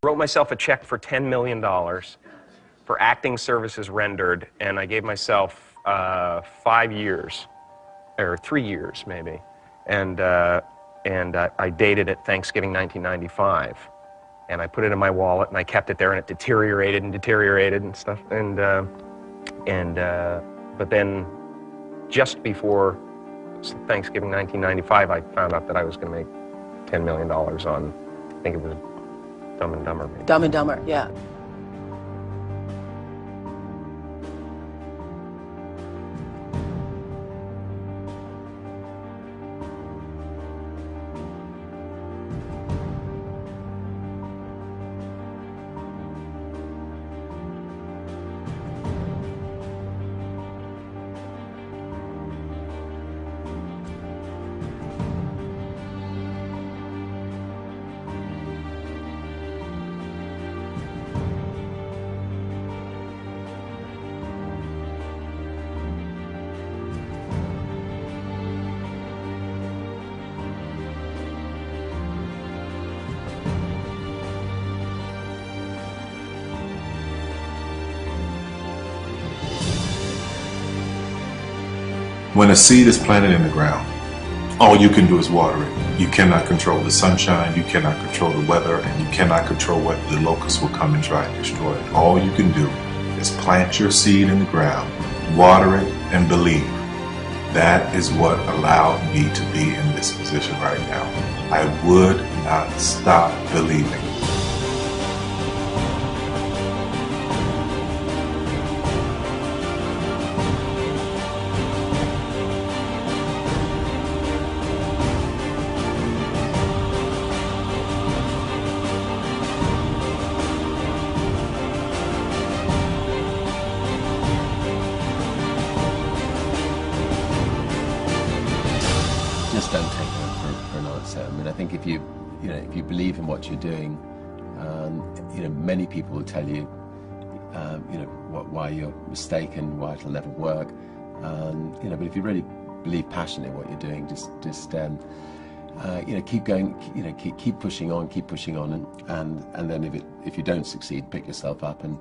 Wrote myself a check for $10 million for acting services rendered, and I gave myself 5 years, or 3 years maybe, and I dated it Thanksgiving 1995, and I put it in my wallet, and I kept it there, and it deteriorated and stuff, but then just before Thanksgiving 1995, I found out that I was going to make $10 million on, I think it was Dumb and Dumber. Maybe. Dumb and Dumber, yeah. When a seed is planted in the ground, all you can do is water it. You cannot control the sunshine, you cannot control the weather, and you cannot control whether the locusts will come and try and destroy it. All you can do is plant your seed in the ground, water it, and believe. That is what allowed me to be in this position right now. I would not stop believing. Just don't take no for an answer. I mean, I think if you believe in what you're doing, many people will tell you, why you're mistaken, why it'll never work. But if you really believe passionately in what you're doing, just keep going, keep pushing on, and then if you don't succeed, pick yourself up and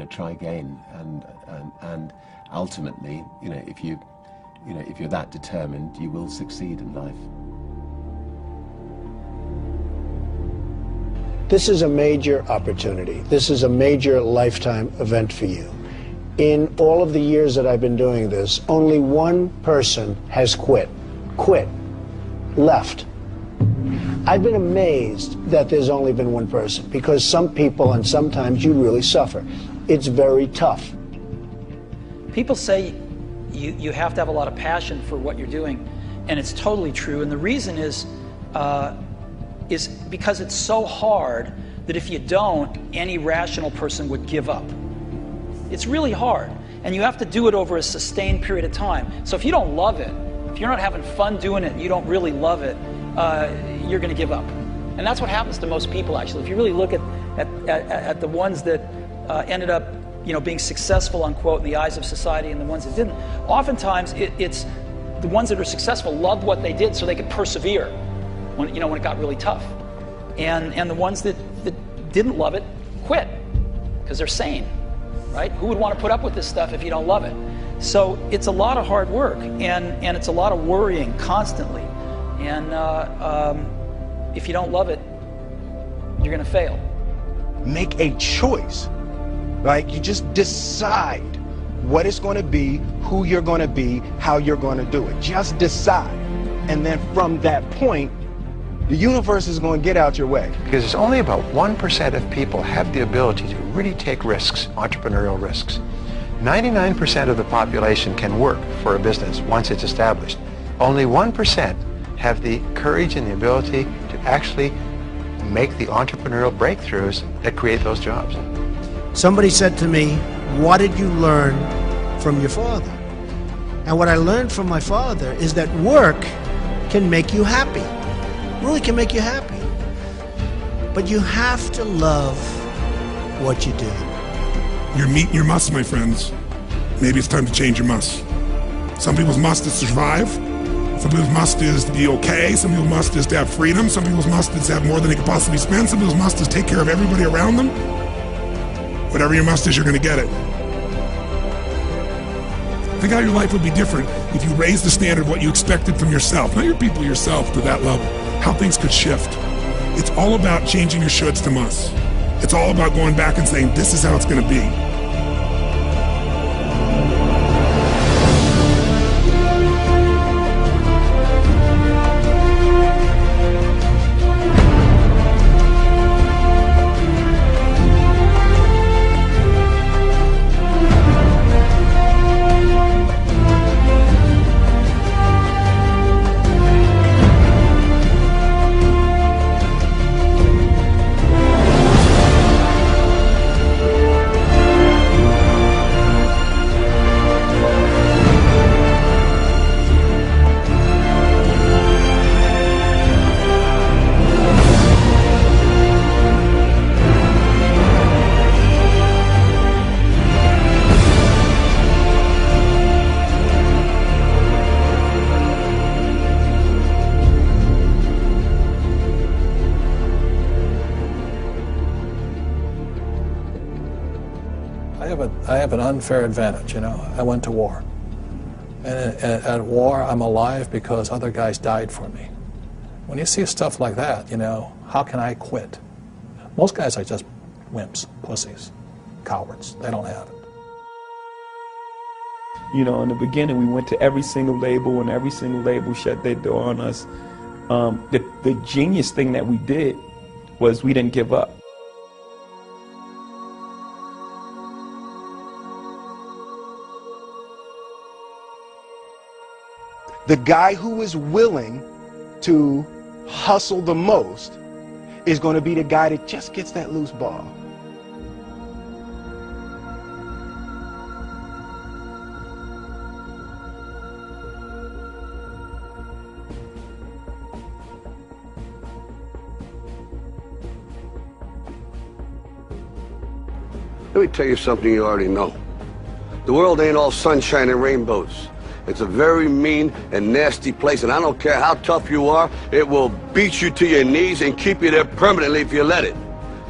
try again, and ultimately, if you're that determined, you will succeed in life. This is a major opportunity. This is a major lifetime event for you. In all of the years that I've been doing this, only one person has quit, left. I've been amazed that there's only been one person, because some people, and sometimes you really suffer. It's very tough. People say you have to have a lot of passion for what you're doing, and it's totally true. And the reason is because it's so hard that if you don't, any rational person would give up. It's really hard, and you have to do it over a sustained period of time. So if you don't love it, if you're not having fun doing it, and you don't really love it, you're going to give up. And that's what happens to most people, actually. If you really look at the ones that ended up being successful, unquote, in the eyes of society, and the ones that didn't, oftentimes it's the ones that are successful loved what they did so they could persevere when it got really tough. And the ones that didn't love it quit because they're sane, right? Who would want to put up with this stuff if you don't love it? So it's a lot of hard work, and it's a lot of worrying constantly. And if you don't love it, you're going to fail. Make a choice. Like, you just decide what it's going to be, who you're going to be, how you're going to do it. Just decide. And then from that point, the universe is going to get out your way. Because it's only about 1% of people have the ability to really take risks, entrepreneurial risks. 99% of the population can work for a business once it's established. Only 1% have the courage and the ability to actually make the entrepreneurial breakthroughs that create those jobs. Somebody said to me, what did you learn from your father? And what I learned from my father is that work can make you happy. Really can make you happy. But you have to love what you do. You're meeting your must, my friends. Maybe it's time to change your must. Some people's must is to survive. Some people's must is to be okay. Some people's must is to have freedom. Some people's must is to have more than they could possibly spend. Some people's must is take care of everybody around them. Whatever your must is, you're going to get it. Think how your life would be different if you raised the standard of what you expected from yourself, not your people, yourself, to that level. How things could shift. It's all about changing your shoulds to musts. It's all about going back and saying, this is how it's going to be. I have an unfair advantage, you know. I went to war. And at war, I'm alive because other guys died for me. When you see stuff like that, you know, how can I quit? Most guys are just wimps, pussies, cowards. They don't have it. You know, in the beginning, we went to every single label, and every single label shut their door on us. The genius thing that we did was we didn't give up. The guy who is willing to hustle the most is going to be the guy that just gets that loose ball. Let me tell you something you already know. The world ain't all sunshine and rainbows. It's a very mean and nasty place, and I don't care how tough you are, it will beat you to your knees and keep you there permanently if you let it.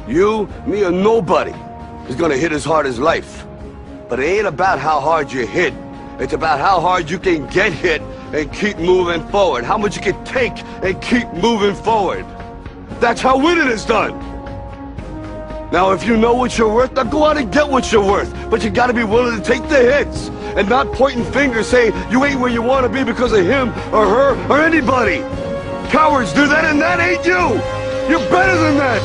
You, me, or nobody is gonna hit as hard as life. But it ain't about how hard you hit. It's about how hard you can get hit and keep moving forward. How much you can take and keep moving forward. That's how winning is done. Now, if you know what you're worth, now go out and get what you're worth. But you gotta be willing to take the hits and not pointing fingers saying you ain't where you want to be because of him or her or anybody. Cowards do that, and that ain't you. You're better than that.